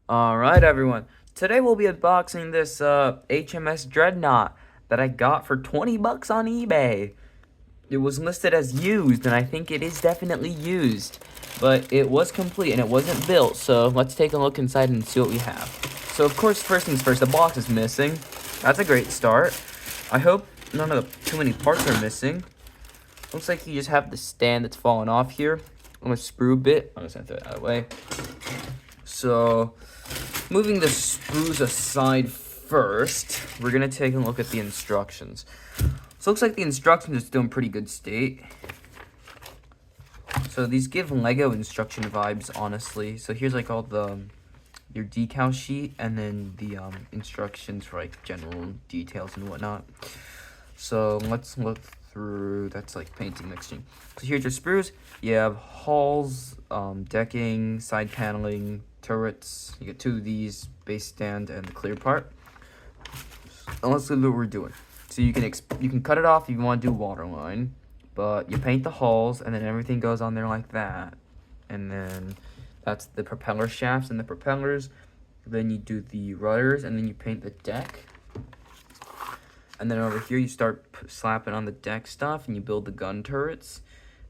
Alright everyone, today we'll be unboxing this HMS Dreadnought that I got for 20 bucks on eBay. It was listed as used, and I think it is definitely used, but it was complete and it wasn't built, so let's take a look inside and see what we have. So of course, first things first, the box is missing. That's a great start. I hope none of too many parts are missing. Looks like you just have the stand that's fallen off here on a sprue bit. I'm just gonna throw it out of the way. So, moving the sprues aside first, we're going to take a look at the instructions. So, it looks like the instructions are still in pretty good state. So, these give Lego instruction vibes, honestly. So, here's like all the your decal sheet and then the instructions for like general details and whatnot. So, let's look through. That's like painting mixing. So, here's your sprues. You have hulls, decking, side paneling, turrets. You get two of these, base stand and the clear part. And let's look at what we're doing. So you can cut it off if you want to do waterline, but you paint the hulls and then everything goes on there like that. And then that's the propeller shafts and the propellers. Then you do the rudders and then you paint the deck. And then over here you start slapping on the deck stuff and you build the gun turrets.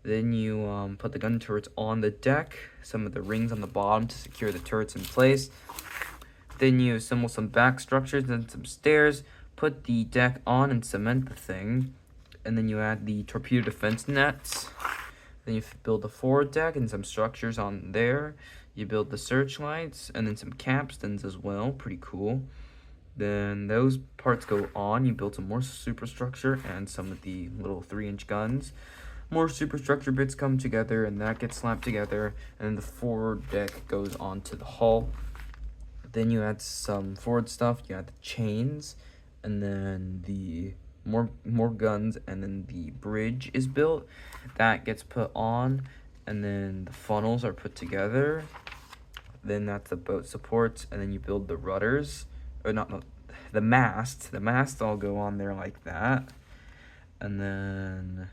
Then you put the gun turrets on the deck, some of the rings on the bottom to secure the turrets in place. Then you assemble some back structures and some stairs, put the deck on and cement the thing. And then you add the torpedo defense nets. Then you build the forward deck and some structures on there. You build the searchlights and then some capstans as well, pretty cool. Then those parts go on, you build some more superstructure and some of the little 3-inch guns. More superstructure bits come together and that gets slapped together, and then the forward deck goes onto the hull. Then you add some forward stuff, you add the chains, and then the more guns, and then the bridge is built. That gets put on, and then the funnels are put together. Then that's the boat supports, and then you build the rudders, or not the masts. The masts all go on there like that, and then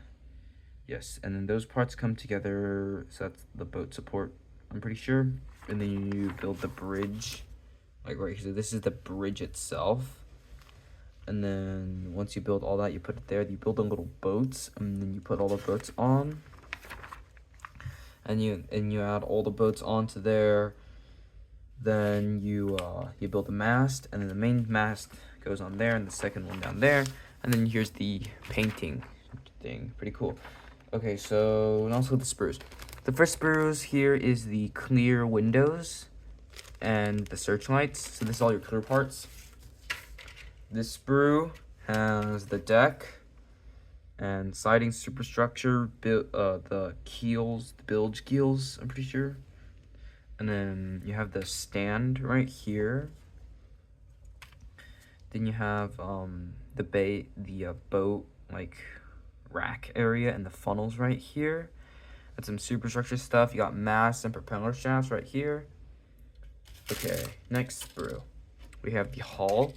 yes, and then those parts come together, so that's the boat support, I'm pretty sure. And then you build the bridge, like right here. So this is the bridge itself. And then once you build all that, you put it there. You build the little boats, and then you put all the boats on. And you add all the boats onto there. Then you build the mast, and then the main mast goes on there, and the second one down there. And then here's the painting thing. Pretty cool. Okay, so and also the sprues. The first sprues here is the clear windows and the searchlights. So this is all your clear parts. This sprue has the deck and siding superstructure, the keels, the bilge keels, I'm pretty sure. And then you have the stand right here. Then you have the boat like rack area and the funnels right here. And some superstructure stuff. You got masts and propeller shafts right here. Okay, next sprue. We have the hull.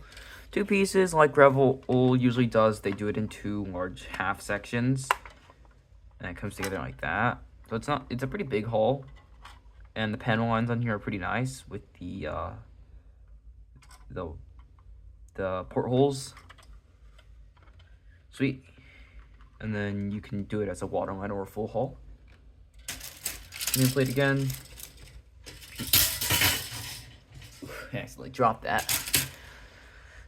Two pieces, like Revell usually does. They do it in two large half sections. And it comes together like that. So it's a pretty big hull. And the panel lines on here are pretty nice with the portholes. Sweet. And then you can do it as a waterline or a full hull. Nameplate again. I accidentally dropped that.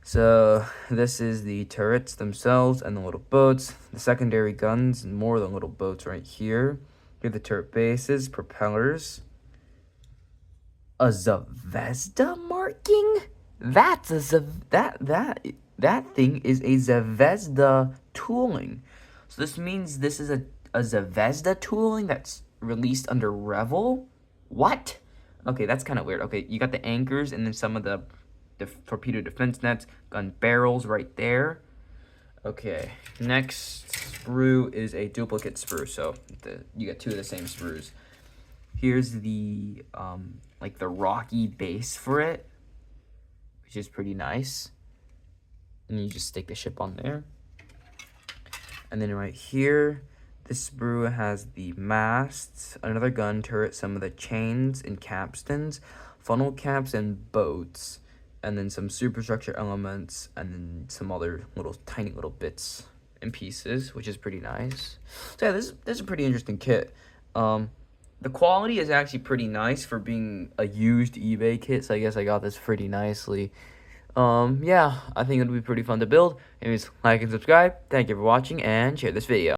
So this is the turrets themselves and the little boats, the secondary guns, and more of the little boats right here. Here are the turret bases, propellers. A Zvezda marking? That's that thing is a Zvezda tooling. So this means this is a Zvezda tooling that's released under Revell? What? Okay, that's kind of weird. Okay, you got the anchors and then some of the torpedo defense nets, gun barrels right there. Okay, next sprue is a duplicate sprue, so you get two of the same sprues. Here's the like the rocky base for it, which is pretty nice. And you just stick the ship on there. And then right here, this sprue has the masts, another gun turret, some of the chains and capstans, funnel caps and boats, and then some superstructure elements, and then some other tiny little bits and pieces, which is pretty nice. So yeah, this is a pretty interesting kit. The quality is actually pretty nice for being a used eBay kit, so I guess I got this pretty nicely. Yeah, I think it'll be pretty fun to build. Anyways, like and subscribe. Thank you for watching, and share this video.